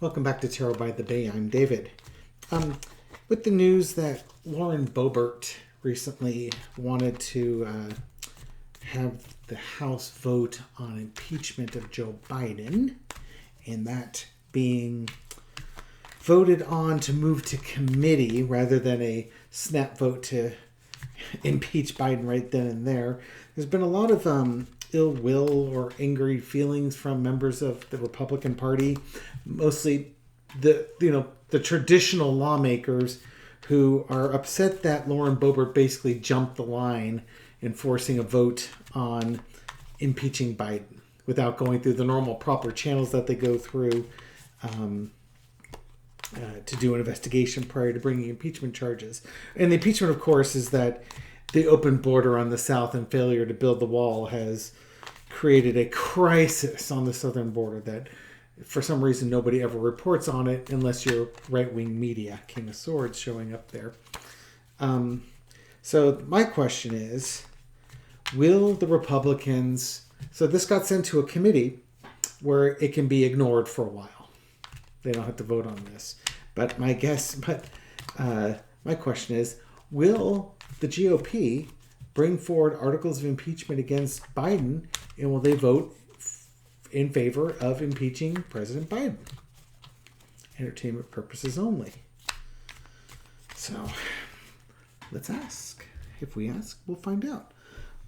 Welcome back to Tarot by the Bay. I'm David. With the news that Lauren Boebert recently wanted to have the House vote on impeachment of Joe Biden, and that being voted on to move to committee rather than a snap vote to impeach Biden right then and there, there's been a lot of ill will or angry feelings from members of the Republican Party, mostly the traditional lawmakers who are upset that Lauren Boebert basically jumped the line in forcing a vote on impeaching Biden without going through the normal proper channels that they go through to do an investigation prior to bringing impeachment charges. And the impeachment, of course, is that the open border on the south and failure to build the wall has created a crisis on the southern border that for some reason nobody ever reports on it unless you're right-wing media, King of Swords showing up there. So my question is, will the Republicans... So this got sent to a committee where it can be ignored for a while. They don't have to vote on this. But my question is, will the GOP bring forward articles of impeachment against Biden, and will they vote in favor of impeaching President Biden? Entertainment purposes only. So, let's ask. If we ask, we'll find out.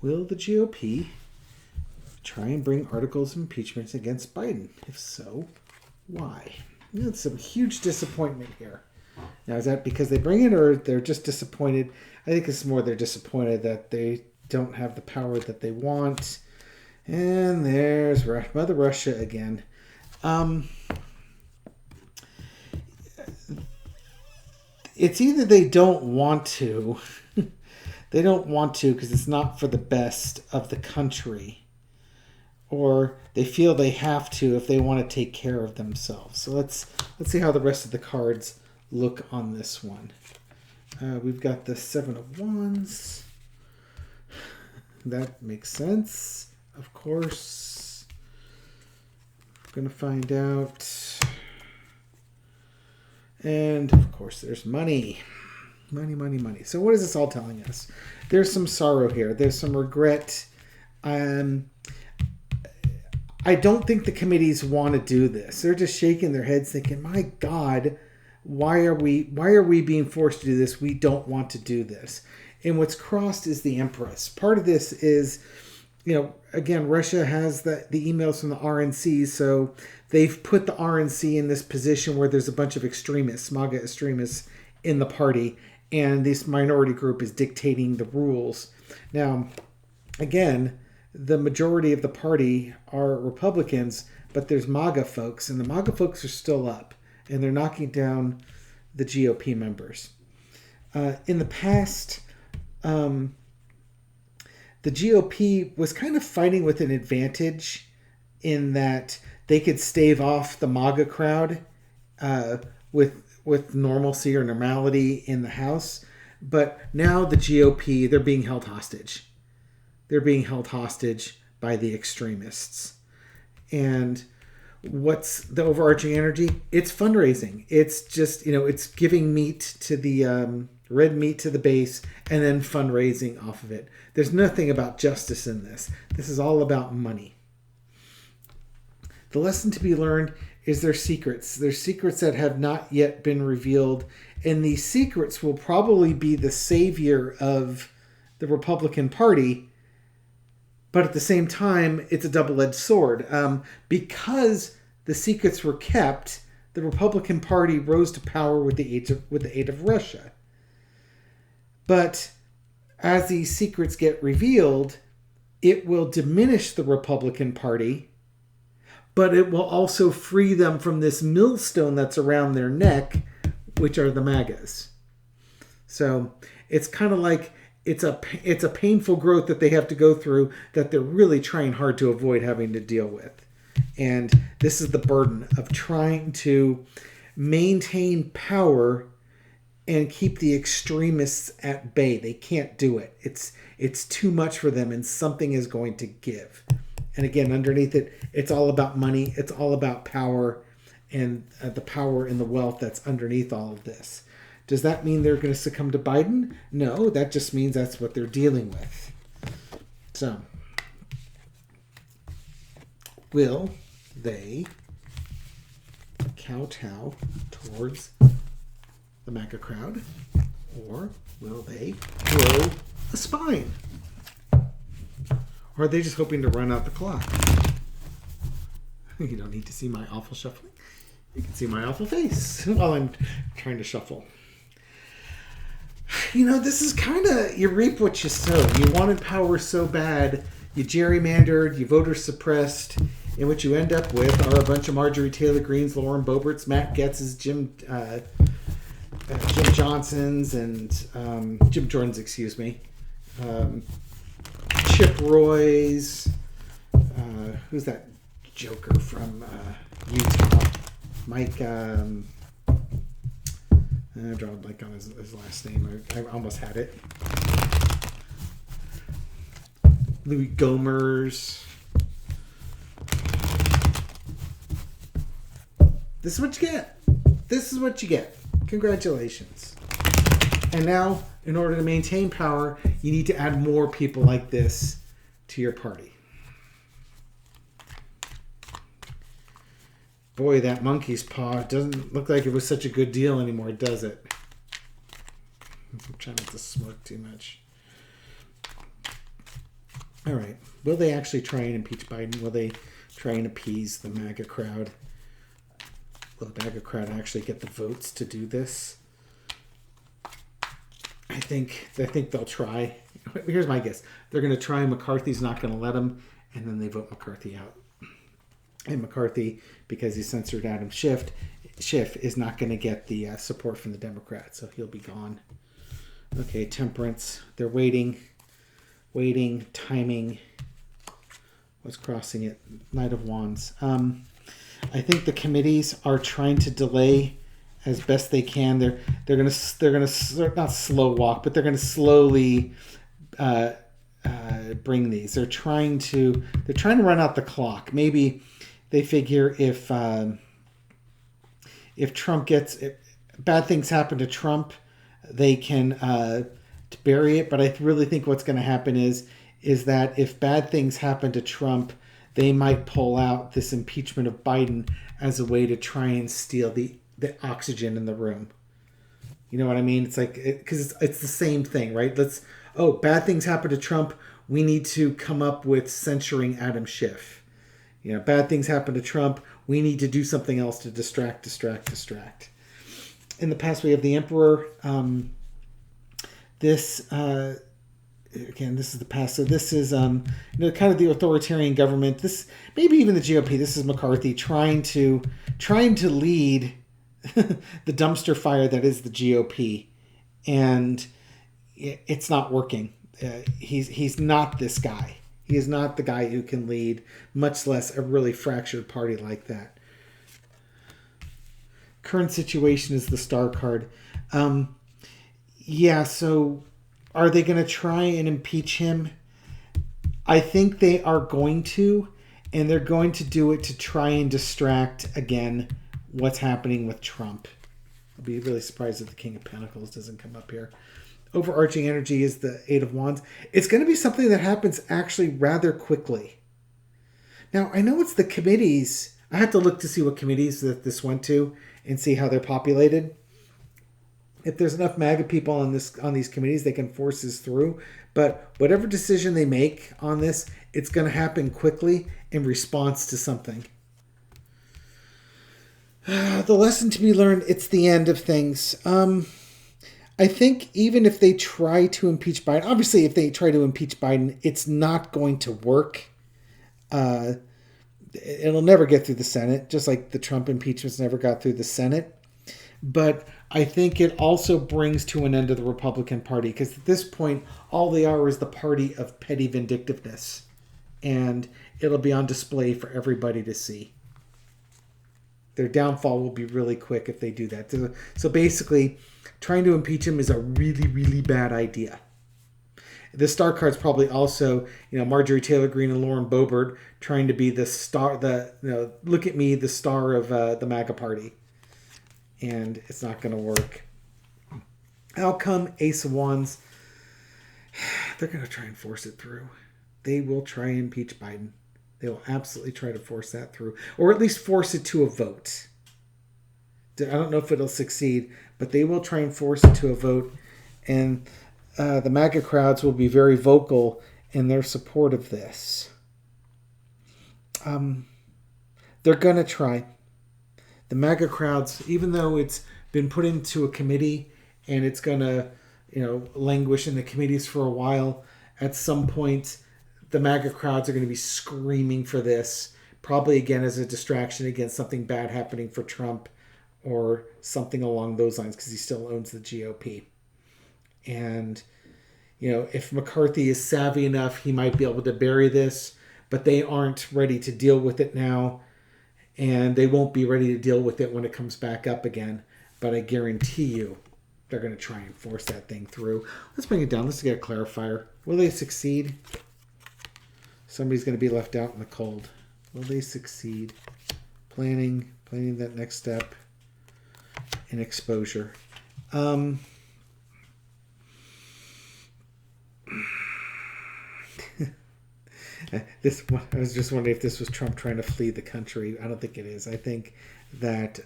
Will the GOP try and bring articles of impeachment against Biden? If so, why? It's a huge disappointment here. Now, is that because they bring it, or they're just disappointed? I think it's more they're disappointed that they don't have the power that they want. And there's Mother Russia again. It's either they don't want to, because it's not for the best of the country, or they feel they have to if they want to take care of themselves. So let's see how the rest of the cards look on this one. We've got the Seven of Wands. That makes sense. Of course. I'm going to find out. And, of course, there's money. Money, money, money. So what is this all telling us? There's some sorrow here. There's some regret. I don't think the committees want to do this. They're just shaking their heads thinking, my God, why are we being forced to do this? We don't want to do this. And what's crossed is the Empress. Part of this is, again, Russia has the emails from the RNC, so they've put the RNC in this position where there's a bunch of extremists, MAGA extremists in the party, and this minority group is dictating the rules. Now, again, the majority of the party are Republicans, but there's MAGA folks, and the MAGA folks are still up, and they're knocking down the GOP members. In the past, the GOP was kind of fighting with an advantage in that they could stave off the MAGA crowd with normalcy or normality in the House. But now the GOP, they're being held hostage. They're being held hostage by the extremists. And what's the overarching energy? It's fundraising. It's just, it's giving meat to the red meat to the base and then fundraising off of it. There's nothing about justice in this. This is all about money. The lesson to be learned is there's secrets. There's secrets that have not yet been revealed. And these secrets will probably be the savior of the Republican Party. But at the same time, it's a double-edged sword. Because the secrets were kept, the Republican Party rose to power with the aid of Russia. But as these secrets get revealed, it will diminish the Republican Party, but it will also free them from this millstone that's around their neck, which are the MAGAs. So it's kind of like it's a painful growth that they have to go through that they're really trying hard to avoid having to deal with. And this is the burden of trying to maintain power and keep the extremists at bay. They can't do it. It's too much for them, and something is going to give. And again, underneath it, it's all about money. It's all about power. and the power and the wealth that's underneath all of this. Does that mean they're going to succumb to Biden? No, that just means that's what they're dealing with. So, will they kowtow towards the MAGA crowd, or will they grow a spine? Or are they just hoping to run out the clock? You don't need to see my awful shuffling. You can see my awful face while I'm trying to shuffle. This is kind of, you reap what you sow. You wanted power so bad, you gerrymandered, you voter suppressed, and what you end up with are a bunch of Marjorie Taylor Greenes, Lauren Boeberts, Matt Getz's, Jim Johnsons, and Jim Jordans, excuse me. Chip Roy's, who's that joker from Utah? Mike, I draw a blank on his last name. I almost had it. Louis Gohmers. This is what you get. This is what you get. Congratulations. And now, in order to maintain power, you need to add more people like this to your party. Boy, that monkey's paw doesn't look like it was such a good deal anymore, does it? I'm trying not to smoke too much. All right. Will they actually try and impeach Biden? Will they try and appease the MAGA crowd? Will the MAGA crowd actually get the votes to do this? I think they'll try. Here's my guess. They're going to try. McCarthy's not going to let them, and then they vote McCarthy out. And McCarthy, because he censored Adam Schiff, is not going to get the support from the Democrats, so he'll be gone. Okay, temperance. They're waiting, timing. What's crossing it? Knight of Wands. I think the committees are trying to delay as best they can. They're gonna not slow walk, but they're gonna slowly bring these. They're trying to run out the clock. Maybe they figure if Trump if bad things happen to Trump, they can bury it. But I really think what's going to happen is that if bad things happen to Trump, they might pull out this impeachment of Biden as a way to try and steal the oxygen in the room. You know what I mean? It's like, because it's the same thing, right? Bad things happen to Trump. We need to come up with censoring Adam Schiff. Bad things happen to Trump. We need to do something else to distract. In the past, we have the Emperor. This is the past. So this is kind of the authoritarian government. This maybe even the GOP. This is McCarthy trying to lead the dumpster fire that is the GOP, and it's not working. He's not this guy. He is not the guy who can lead, much less a really fractured party like that. Current situation is the star card. So are they going to try and impeach him? I think they are going to, and they're going to do it to try and distract, again, what's happening with Trump. I'll be really surprised if the King of Pentacles doesn't come up here. Overarching energy is the Eight of Wands. It's going to be something that happens actually rather quickly. Now, I know it's the committees. I have to look to see what committees that this went to and see how they're populated. If there's enough MAGA people on these committees, they can force this through. But whatever decision they make on this, it's going to happen quickly in response to something. The lesson to be learned, it's the end of things. I think even if they try to impeach Biden, obviously if they try to impeach Biden, it's not going to work. It'll never get through the Senate, just like the Trump impeachments never got through the Senate. But I think it also brings to an end to the Republican Party, because at this point, all they are is the party of petty vindictiveness. And it'll be on display for everybody to see. Their downfall will be really quick if they do that. So basically, trying to impeach him is a really, really bad idea. The star card's probably also, Marjorie Taylor Greene and Lauren Boebert trying to be the star, look at me, the star of the MAGA party. And it's not going to work. Outcome, Ace of Wands. They're going to try and force it through. They will try and impeach Biden. They will absolutely try to force that through. Or at least force it to a vote. I don't know if it'll succeed, but they will try and force it to a vote. And the MAGA crowds will be very vocal in their support of this. They're going to try. The MAGA crowds, even though it's been put into a committee and it's going to, languish in the committees for a while, at some point, the MAGA crowds are going to be screaming for this, probably again as a distraction against something bad happening for Trump or something along those lines, because he still owns the GOP. And, if McCarthy is savvy enough, he might be able to bury this, but they aren't ready to deal with it now, and they won't be ready to deal with it when it comes back up again. But I guarantee you, they're going to try and force that thing through. Let's bring it down. Let's get a clarifier. Will they succeed? Somebody's going to be left out in the cold. Will they succeed? Planning that next step in exposure. I was just wondering if this was Trump trying to flee the country. I don't think it is. I think that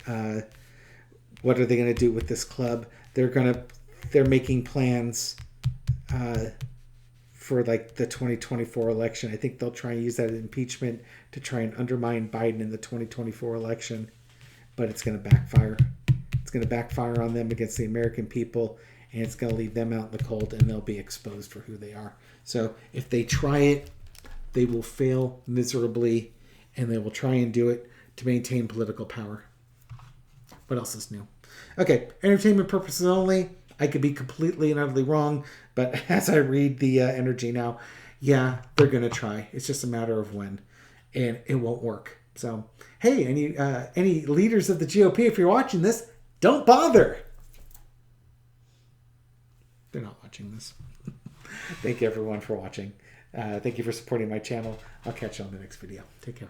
what are they going to do with this club? They're making plans for like the 2024 election. I think they'll try and use that impeachment to try and undermine Biden in the 2024 election, but it's going to backfire. It's going to backfire on them against the American people, and it's going to leave them out in the cold, and they'll be exposed for who they are. So if they try it, they will fail miserably, and they will try and do it to maintain political power. What else is new? Okay, entertainment purposes only. I could be completely and utterly wrong, but as I read the energy now, yeah, they're going to try. It's just a matter of when, and it won't work. So, hey, any leaders of the GOP, if you're watching this, don't bother. They're not watching this. Thank you, everyone, for watching. Thank you for supporting my channel. I'll catch you on the next video. Take care.